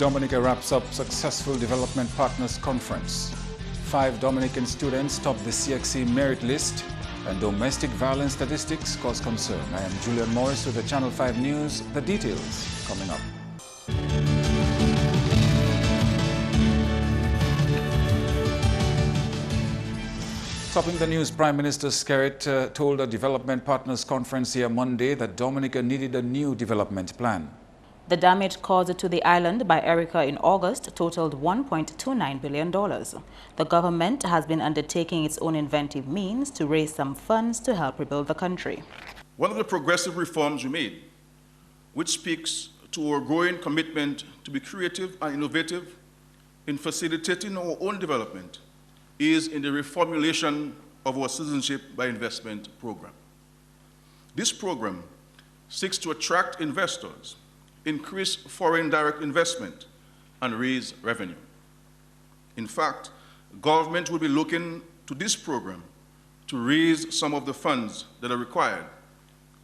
Dominica wraps up successful Development Partners Conference. 5 Dominican students top the CXC merit list, and domestic violence statistics cause concern. I am Julian Morris with the Channel 5 News. The details coming up. Topping the news, Prime Minister Skerritt told a Development Partners Conference here Monday that Dominica needed a new development plan. The damage caused to the island by Erica in August totaled $1.29 billion. The government has been undertaking its own inventive means to raise some funds to help rebuild the country. One of the progressive reforms we made, which speaks to our growing commitment to be creative and innovative in facilitating our own development, is in the reformulation of our Citizenship by Investment program. This program seeks to attract investors, increase foreign direct investment, and raise revenue. In fact, government will be looking to this program to raise some of the funds that are required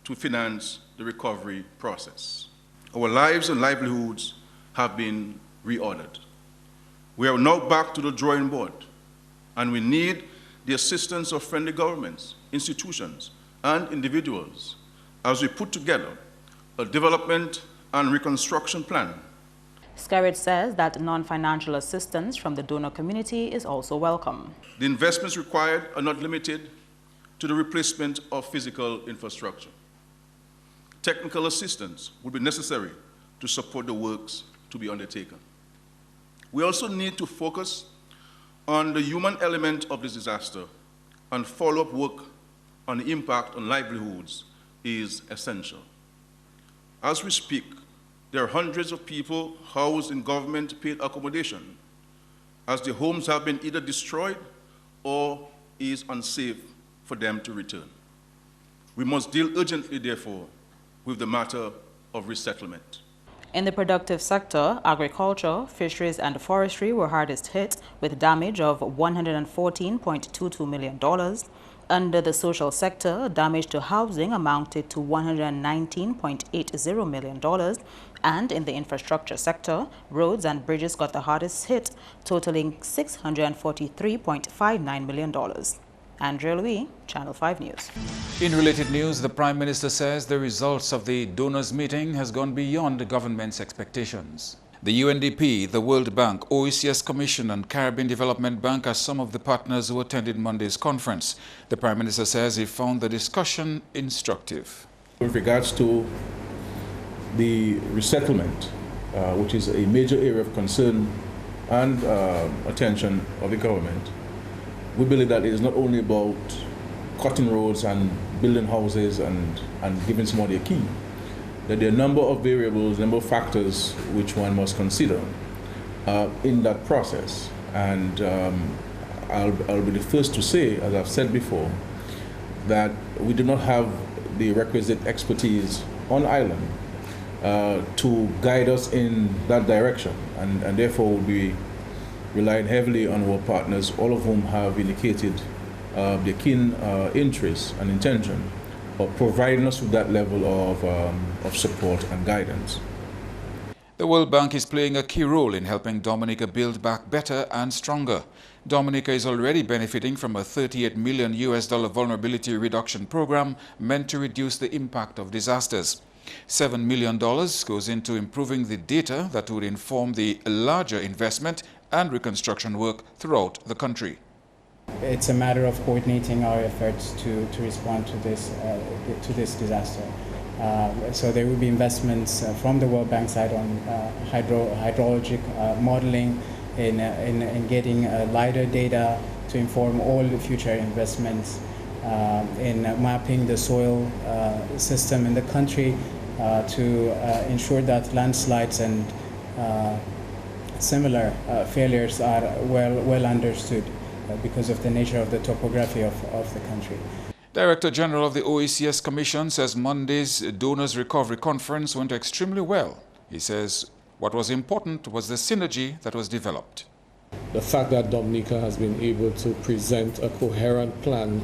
to finance the recovery process. Our lives and livelihoods have been reordered. We are now back to the drawing board, and we need the assistance of friendly governments, institutions, and individuals as we put together a development and reconstruction plan. Skerritt says that non-financial assistance from the donor community is also welcome. The investments required are not limited to the replacement of physical infrastructure. Technical assistance will be necessary to support the works to be undertaken. We also need to focus on the human element of this disaster, and follow-up work on the impact on livelihoods is essential. As we speak, there are hundreds of people housed in government-paid accommodation, as their homes have been either destroyed or is unsafe for them to return. We must deal urgently, therefore, with the matter of resettlement. In the productive sector, agriculture, fisheries and forestry were hardest hit with damage of $114.22 million. Under the social sector, damage to housing amounted to $119.80 million. And in the infrastructure sector, roads and bridges got the hardest hit, totaling $643.59 million. Andrea Louis, Channel 5 News. In related news, the Prime Minister says the results of the donors' meeting has gone beyond the government's expectations. The UNDP, the World Bank, OECS Commission and Caribbean Development Bank are some of the partners who attended Monday's conference. The Prime Minister says he found the discussion instructive. With regards to the resettlement, which is a major area of concern and attention of the government, we believe that it is not only about cutting roads and building houses and giving somebody a key, that there are a number of variables, a number of factors which one must consider in that process. And I'll be the first to say, as I've said before, that we do not have the requisite expertise on island to guide us in that direction, and therefore we'll be relying heavily on our partners, all of whom have indicated their keen interest and intention of providing us with that level of support and guidance. The World Bank is playing a key role in helping Dominica build back better and stronger. Dominica is already benefiting from a $38 million vulnerability reduction program meant to reduce the impact of disasters. $7 million goes into improving the data that would inform the larger investment and reconstruction work throughout the country. It's a matter of coordinating our efforts to respond to this disaster. So there will be investments from the World Bank side on hydrologic modeling, in getting lighter data to inform all the future investments, in mapping the soil system in the country to ensure that landslides and similar failures are well understood because of the nature of the topography of the country. Director General of the OECS Commission says Monday's Donors Recovery Conference went extremely well. He says what was important was the synergy that was developed. The fact that Dominica has been able to present a coherent plan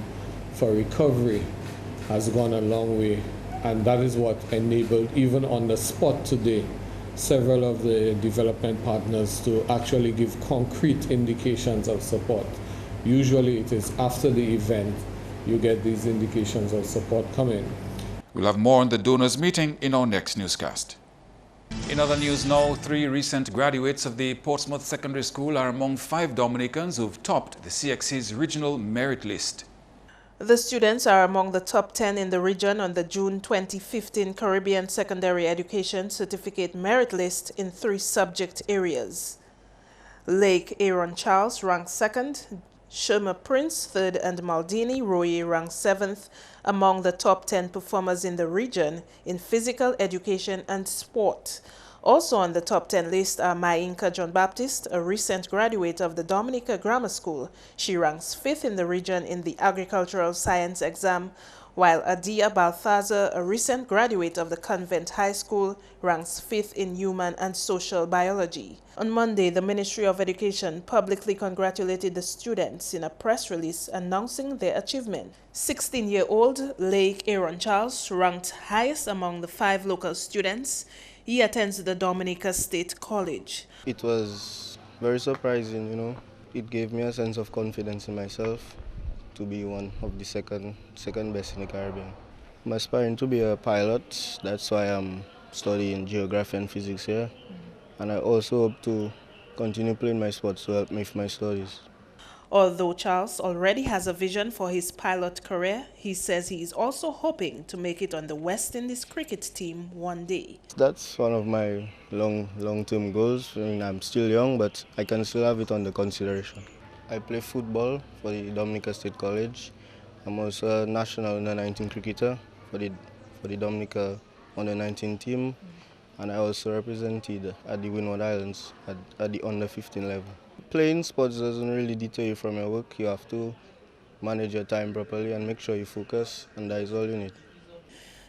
for recovery has gone a long way, and that is what enabled, even on the spot today, several of the development partners to actually give concrete indications of support. Usually it is after the event you get these indications of support coming. We'll have more on the donors meeting in our next newscast. In other news now, 3 recent graduates of the Portsmouth Secondary School are among 5 Dominicans who've topped the CXC's regional merit list. The students are among the top 10 in the region on the June 2015 Caribbean Secondary Education Certificate Merit List in 3 subject areas. Lake Aaron Charles ranked 2nd, Sherma Prince 3rd, and Maldini Roye ranked 7th among the top 10 performers in the region in physical education and sport. Also on the top 10 list are Mainka John Baptist, a recent graduate of the Dominica Grammar School. She ranks 5th in the region in the agricultural science exam, while Adia Balthazar, a recent graduate of the Convent High School, ranks 5th in human and social biology. On Monday, the Ministry of Education publicly congratulated the students in a press release announcing their achievement. 16-year-old Lake Aaron Charles ranked highest among the 5 local students. He attends the Dominica State College. It was very surprising, you know. It gave me a sense of confidence in myself to be one of the second best in the Caribbean. I'm aspiring to be a pilot. That's why I'm studying geography and physics here. And I also hope to continue playing my sports to help me with my studies. Although Charles already has a vision for his pilot career, he says he is also hoping to make it on the West Indies cricket team one day. That's one of my long-term goals. I mean, I'm still young, but I can still have it under consideration. I play football for the Dominica State College. I'm also a national under-19 cricketer for the Dominica under-19 team, and I also represented at the Windward Islands at the under-15 level. Playing sports doesn't really deter you from your work. You have to manage your time properly and make sure you focus, and that is all you need.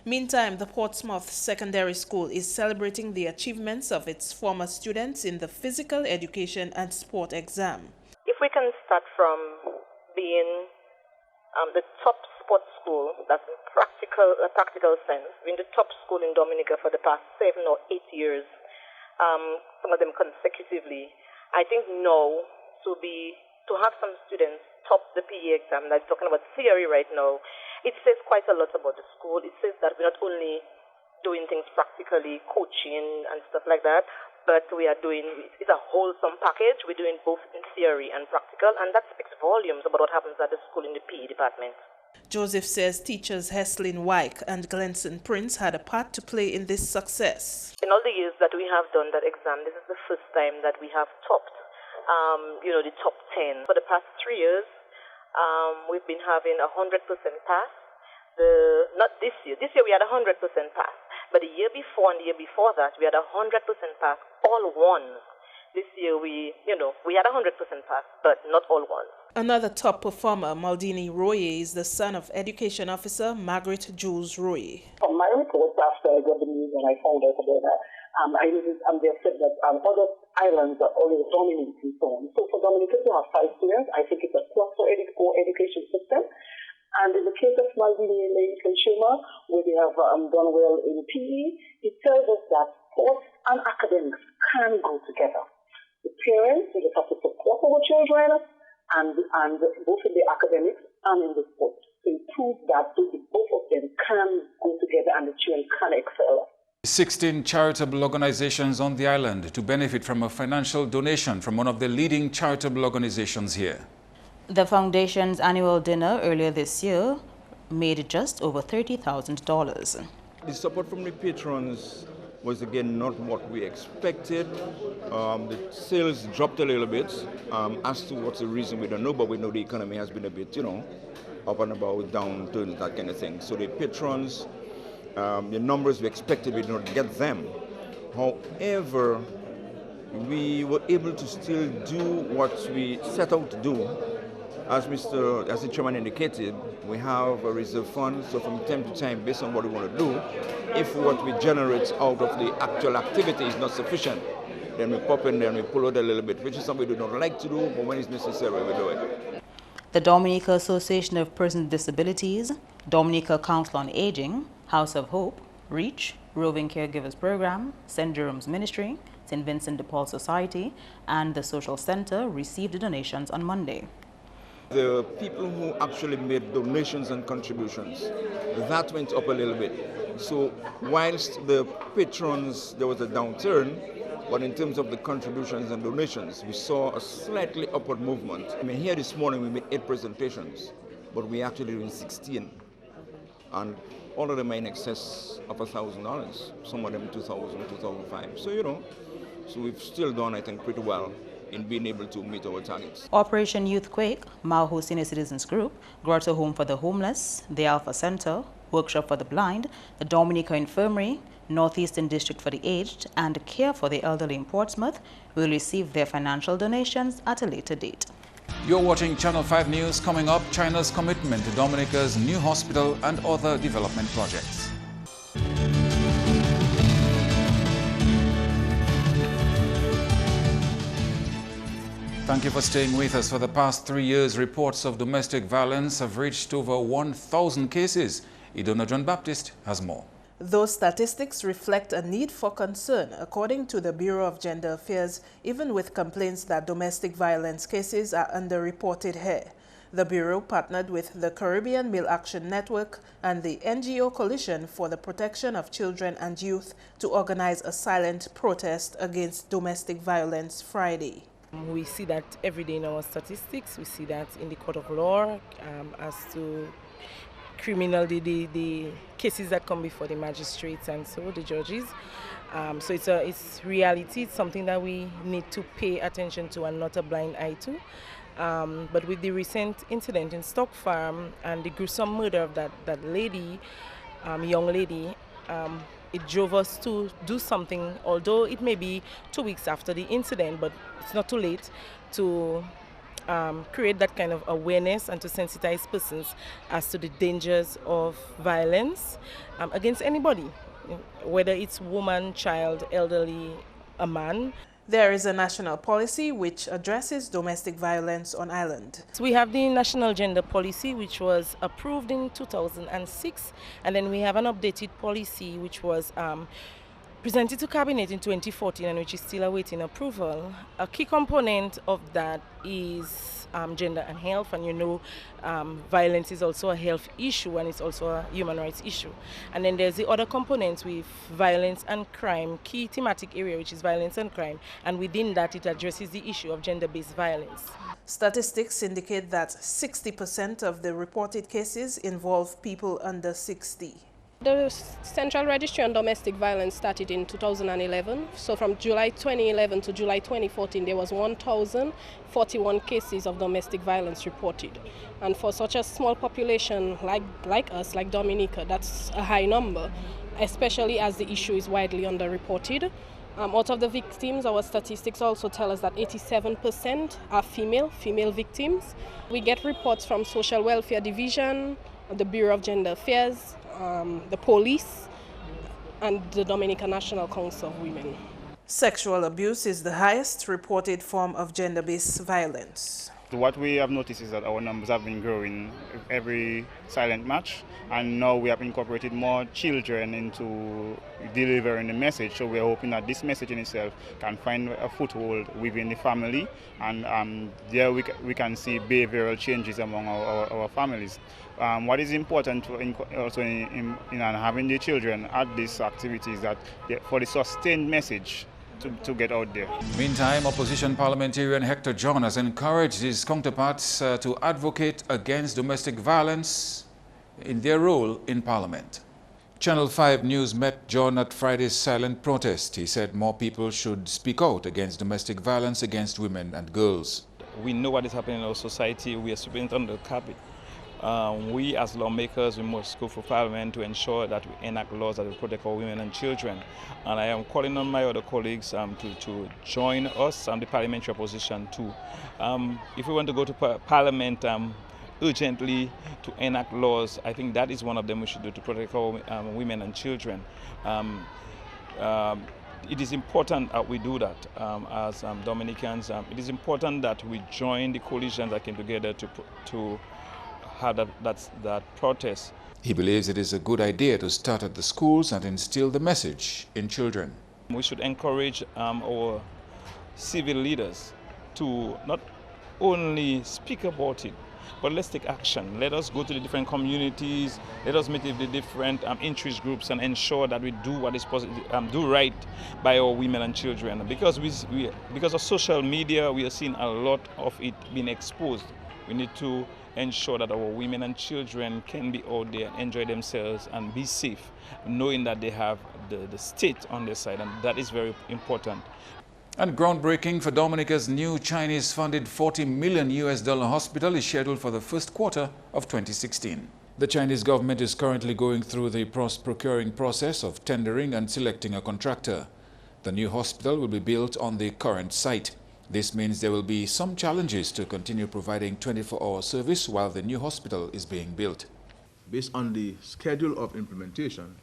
Meantime, the Portsmouth Secondary School is celebrating the achievements of its former students in the physical education and sport exam. If we can start from being the top sports school, that's in practical sense, being the top school in Dominica for the past 7 or 8 years, some of them consecutively, I think now to have some students top the PE exam, that's talking about theory right now, it says quite a lot about the school. It says that we're not only doing things practically, coaching and stuff like that, but we are doing, it's a wholesome package. We're doing both in theory and practical, and that speaks volumes about what happens at the school in the PE department. Joseph says teachers Heslin Wyke and Glenson Prince had a part to play in this success. In all the years that we have done that exam, this is the first time that we have topped, the top 10. For the past 3 years, we've been having 100% pass. Not this year. This year we had 100% pass. But the year before and the year before that, we had 100% pass, all ones. This year we had 100% pass, but not all ones. Another top performer, Maldini Roye, is the son of Education Officer Margaret Jules Roye. From my reports after I got the news and I found out about that, they said that other islands are already dominating and so on. So for Dominica to have 5 students, I think it's a plus for education system. And in the case of Maldini, Lake, and Sherma, where they have done well in PE, it tells us that sports and academics can go together. The parents will just have to support our children, and both in the academics and in the sports, to prove that both of them can go together and the children can excel. 16 charitable organizations on the island to benefit from a financial donation from one of the leading charitable organizations here. The foundation's annual dinner earlier this year made just over $30,000. The support from the patrons was again not what we expected. The sales dropped a little bit. As to what's the reason, we don't know, but we know the economy has been a bit, up and about, downturn, that kind of thing. So the patrons, the numbers we expected, we did not get them. However, we were able to still do what we set out to do. As the chairman indicated, we have a reserve fund, so from time to time, based on what we want to do, if what we generate out of the actual activity is not sufficient, then we pop in there and we pull out a little bit, which is something we do not like to do, but when it's necessary, we do it. The Dominica Association of Persons with Disabilities, Dominica Council on Aging, House of Hope, REACH, Roving Caregivers Program, St. Jerome's Ministry, St. Vincent de Paul Society, and the Social Center received donations on Monday. The people who actually made donations and contributions, that went up a little bit. So whilst the patrons, there was a downturn, but in terms of the contributions and donations, we saw a slightly upward movement. I mean, here this morning we made 8 presentations, but we actually doing 16. And all of them are in excess of $1,000, some of them $2,000, $2,500. So, you know, so we've still done, I think, pretty well in being able to meet our targets. Operation Youthquake, Maho Senior Citizens Group, Grotto Home for the Homeless, the Alpha Center, Workshop for the Blind, the Dominica Infirmary, Northeastern District for the Aged, and Care for the Elderly in Portsmouth will receive their financial donations at a later date. You're watching Channel 5 News. Coming up, China's commitment to Dominica's new hospital and other development projects. Thank you for staying with us. For the past 3 years, reports of domestic violence have reached over 1,000 cases. Idona John Baptist has more. Those statistics reflect a need for concern, according to the Bureau of Gender Affairs, even with complaints that domestic violence cases are underreported here. The Bureau partnered with the Caribbean Male Action Network and the NGO Coalition for the Protection of Children and Youth to organize a silent protest against domestic violence Friday. We see that every day in our statistics. We see that in the court of law as to criminal, the cases that come before the magistrates and so the judges. So it's reality. It's something that we need to pay attention to and not a blind eye to. But with the recent incident in Stock Farm and the gruesome murder of that lady, young lady, it drove us to do something, although it may be 2 weeks after the incident, but it's not too late to create that kind of awareness and to sensitize persons as to the dangers of violence against anybody, whether it's woman, child, elderly, a man. There is a national policy which addresses domestic violence on island. So we have the National Gender Policy, which was approved in 2006, and then we have an updated policy which was presented to Cabinet in 2014 and which is still awaiting approval. A key component of that is gender and health, and you know violence is also a health issue and it's also a human rights issue. And then there's the other components with violence and crime, key thematic area which is violence and crime, and within that it addresses the issue of gender-based violence. Statistics indicate that 60% of the reported cases involve people under 60. The Central Registry on Domestic Violence started in 2011. So from July 2011 to July 2014, there was 1,041 cases of domestic violence reported. And for such a small population like us, like Dominica, that's a high number, especially as the issue is widely underreported. Out of the victims, our statistics also tell us that 87% are female victims. We get reports from Social Welfare Division, the Bureau of Gender Affairs, the police, and the Dominica National Council of Women. Sexual abuse is the highest reported form of gender-based violence. What we have noticed is that our numbers have been growing every silent match, and now we have incorporated more children into delivering the message. So we're hoping that this message in itself can find a foothold within the family, and there we can see behavioral changes among our families. What is important also in having the children at these activities that for the sustained message to get out there. Meantime, opposition parliamentarian Hector John has encouraged his counterparts to advocate against domestic violence in their role in Parliament. Channel 5 News met John at Friday's silent protest. He said more people should speak out against domestic violence against women and girls. We know what is happening in our society. We are sweeping it under the carpet. We as lawmakers, we must go for Parliament to ensure that we enact laws that will protect our women and children. And I am calling on my other colleagues to join us and the parliamentary opposition too. If we want to go to Parliament urgently to enact laws, I think that is one of them we should do to protect our women and children. It is important that we do that as Dominicans. It is important that we join the coalitions that came together to have that protest. He believes it is a good idea to start at the schools and instill the message in children. We should encourage our civil leaders to not only speak about it, but let's take action. Let us go to the different communities. Let us meet with the different interest groups and ensure that we do what is do right by our women and children. Because because of social media, we are seeing a lot of it being exposed. We need to ensure that our women and children can be out there and enjoy themselves and be safe, knowing that they have the state on their side, and that is very important. And groundbreaking for Dominica's new Chinese-funded $40 million hospital is scheduled for the first quarter of 2016. The Chinese government is currently going through the procuring process of tendering and selecting a contractor. The new hospital will be built on the current site. This means there will be some challenges to continue providing 24-hour service while the new hospital is being built. Based on the schedule of implementation,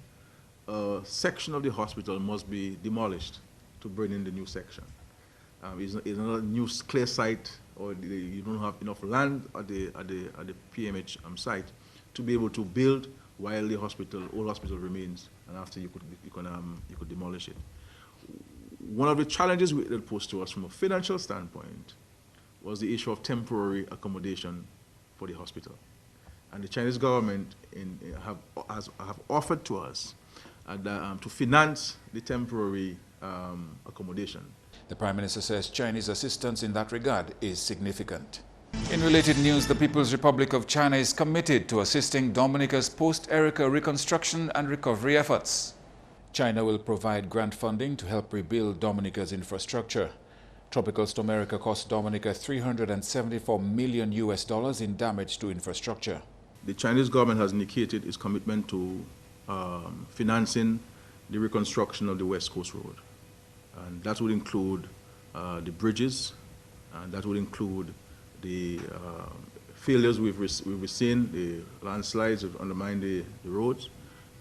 a section of the hospital must be demolished to bring in the new section. It's not a new clear site, or you don't have enough land at the PMH site to be able to build while the old hospital remains, and after you could demolish it. One of the challenges that posed to us from a financial standpoint was the issue of temporary accommodation for the hospital. And the Chinese government have offered to us to finance the temporary accommodation. The Prime Minister says Chinese assistance in that regard is significant. In related news, the People's Republic of China is committed to assisting Dominica's post-Erika reconstruction and recovery efforts. China will provide grant funding to help rebuild Dominica's infrastructure. Tropical Storm Erika cost Dominica $374 million in damage to infrastructure. The Chinese government has indicated its commitment to financing the reconstruction of the West Coast Road. And that would include the bridges, and that would include the failures we've seen, the landslides have undermined the roads,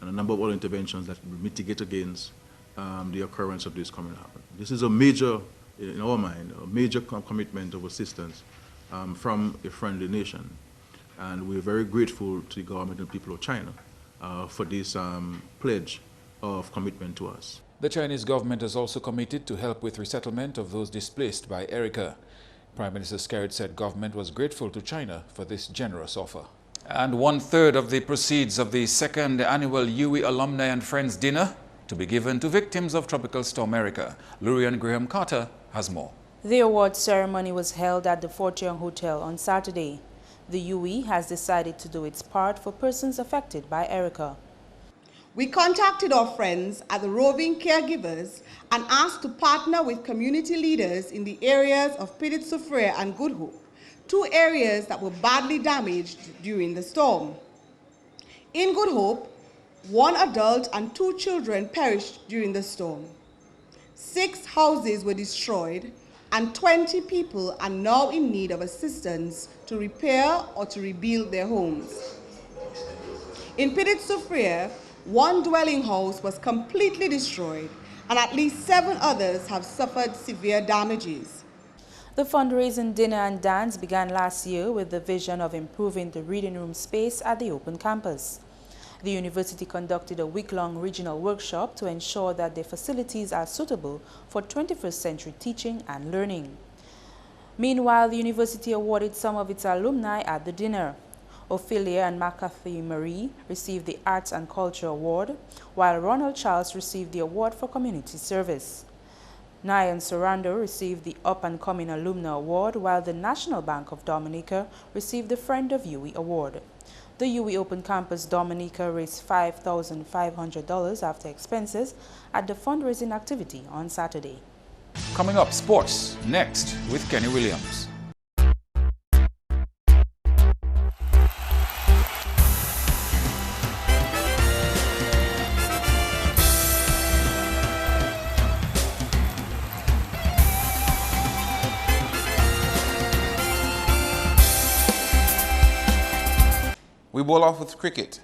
and a number of other interventions that will mitigate against the occurrence of this coming happen. This is a major, in our mind, a major commitment of assistance from a friendly nation. And we're very grateful to the government and people of China for this pledge of commitment to us. The Chinese government has also committed to help with resettlement of those displaced by Erika. Prime Minister Skerrit said government was grateful to China for this generous offer. And 1/3 of the proceeds of the second annual UWI Alumni and Friends Dinner to be given to victims of Tropical Storm Erika. Lurian Graham Carter has more. The award ceremony was held at the Fortune Hotel on Saturday. The UWI has decided to do its part for persons affected by Erika. We contacted our friends at the Roving Caregivers and asked to partner with community leaders in the areas of Petit Soufriere and Good Hope, two areas that were badly damaged during the storm. In Good Hope, 1 adult and 2 children perished during the storm. 6 houses were destroyed, and 20 people are now in need of assistance to repair or to rebuild their homes. In Petit Soufriere, 1 dwelling house was completely destroyed, and at least 7 others have suffered severe damages. The fundraising dinner and dance began last year with the vision of improving the reading room space at the open campus. The university conducted a week-long regional workshop to ensure that their facilities are suitable for 21st century teaching and learning. Meanwhile, the university awarded some of its alumni at the dinner. Ophelia and McCarthy Marie received the Arts and Culture Award, while Ronald Charles received the award for community service. Nyan Sorando received the Up and Coming Alumna Award, while the National Bank of Dominica received the Friend of UWI Award. The UWI Open Campus Dominica raised $5,500 after expenses at the fundraising activity on Saturday. Coming up, sports, next with Kenny Williams. We ball off with cricket.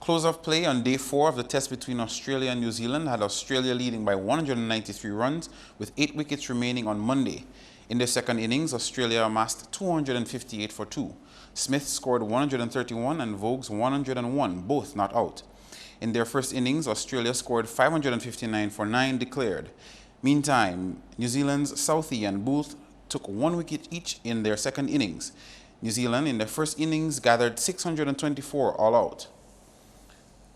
Close of play on day 4 of the test between Australia and New Zealand had Australia leading by 193 runs with 8 wickets remaining on Monday. In their second innings, Australia amassed 258 for 2. Smith scored 131 and Voges 101, both not out. In their first innings, Australia scored 559 for 9 declared. Meantime, New Zealand's Southee and Booth took 1 wicket each in their second innings. New Zealand in their first innings gathered 624 all out.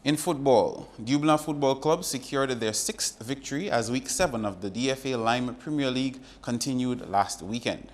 In football, Dublin Football Club secured their 6th victory as Week 7 of the DFA Lime Premier League continued last weekend.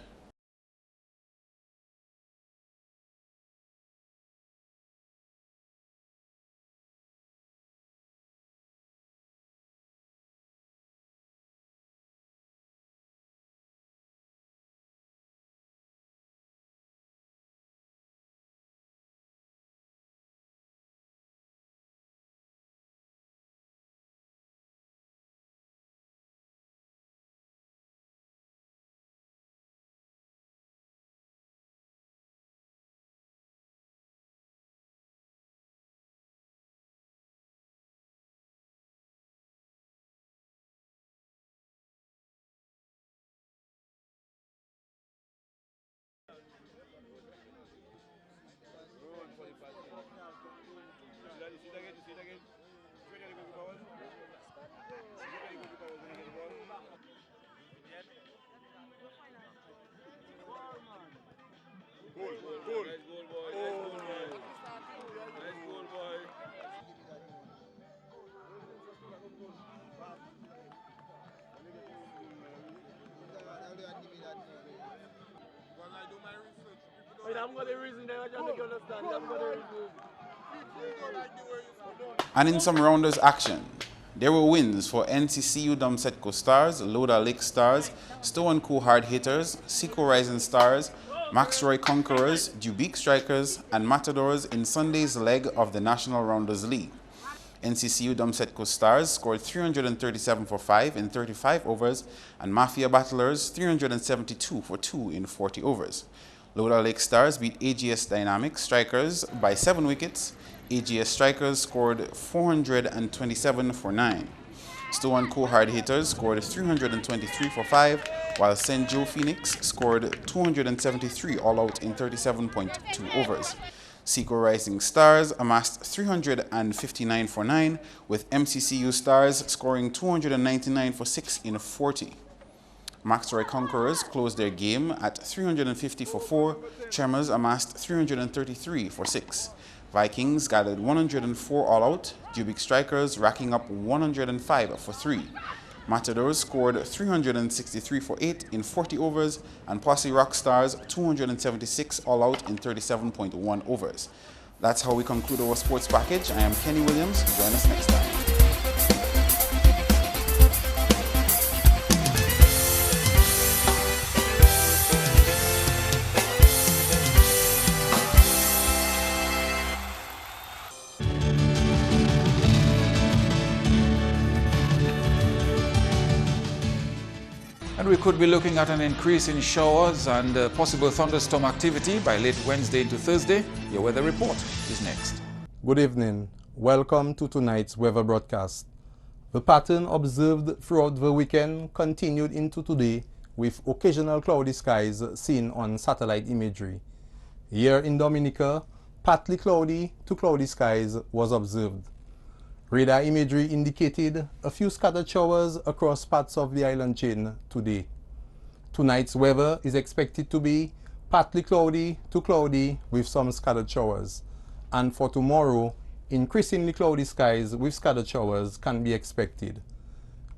And in some rounders action, there were wins for NCCU Domsetco Stars, Loda Lake Stars, Stow & Co Hard Hitters, Seco Rising Stars, Maxroy Conquerors, Dubique Strikers, and Matadors in Sunday's leg of the National Rounders League. NCCU Domsetco Stars scored 337 for 5 in 35 overs, and Mafia Battlers 372 for 2 in 40 overs. Loda Lake Stars beat AGS Dynamic Strikers by 7 wickets. AGS Strikers scored 427 for 9. Stow & Co Hard Hitters scored 323 for 5, while St. Joe Phoenix scored 273 all out in 37.2 overs. Seco Rising Stars amassed 359 for 9, with MCCU Stars scoring 299 for 6 in 40. Maxroy Conquerors closed their game at 350 for 4. Tremors amassed 333 for 6. Vikings gathered 104 all out. Dubique Strikers racking up 105 for 3. Matadors scored 363 for 8 in 40 overs, and Posse Rock Stars 276 all out in 37.1 overs. That's how we conclude our sports package. I am Kenny Williams. Join us next time. And we could be looking at an increase in showers and possible thunderstorm activity by late Wednesday into Thursday. Your weather report is next. Good evening. Welcome to tonight's weather broadcast. The pattern observed throughout the weekend continued into today, with occasional cloudy skies seen on satellite imagery. Here in Dominica, partly cloudy to cloudy skies was observed. Radar imagery indicated a few scattered showers across parts of the island chain today. Tonight's weather is expected to be partly cloudy to cloudy with some scattered showers. And for tomorrow, increasingly cloudy skies with scattered showers can be expected.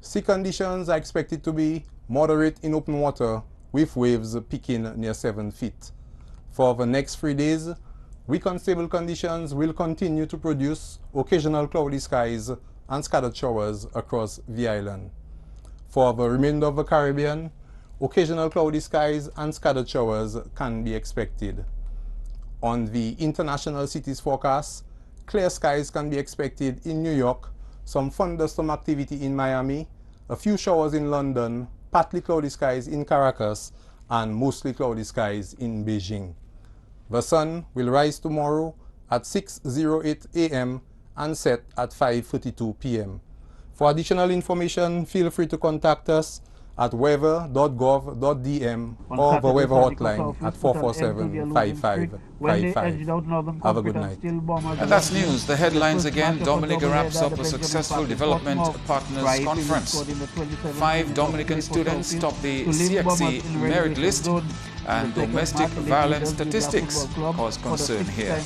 Sea conditions are expected to be moderate in open water, with waves peaking near 7 feet. For the next 3 days, weak unstable conditions will continue to produce occasional cloudy skies and scattered showers across the island. For the remainder of the Caribbean, occasional cloudy skies and scattered showers can be expected. On the international cities forecast, clear skies can be expected in New York, some thunderstorm activity in Miami, a few showers in London, partly cloudy skies in Caracas, and mostly cloudy skies in Beijing. The sun will rise tomorrow at 6:08 a.m. and set at 5:32 p.m. For additional information, feel free to contact us at weather.gov.dm or the weather hotline at 447-5555. Have a good night. And that's news. The headlines again. Dominica wraps up a successful Development Partners Conference. 5 Dominican students top the CXC merit list, and domestic violence statistics cause concern here.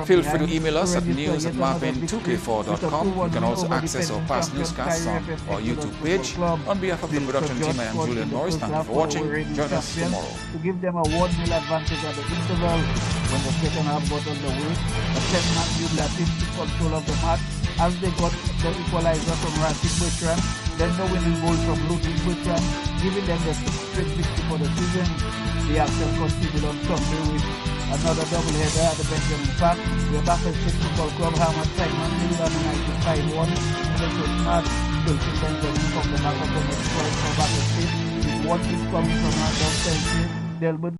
Feel free to email us at news@mapping2k4.com. You can also access our past newscasts on our YouTube page. On behalf of the production team, I am Julian Morris. Thank you for watching. Join us tomorrow. To give them a 1-0 advantage at the interval when the second half got underway. The 10-man New Latin took control of the match as they got the equalizer from Rashid Bertrand, then the winning goal from Ludwig Bertrand, giving them the 6th straight victory for the season. The action continued on Sunday with another doubleheader at the Benjamin Park. The Baffin State Football Club hammered Simon Mill on the 95-1 in the first match. Wilson Benjamin from the back of the net scoring for Baffin State, with 1 each coming from Randolph Celsius. Delbert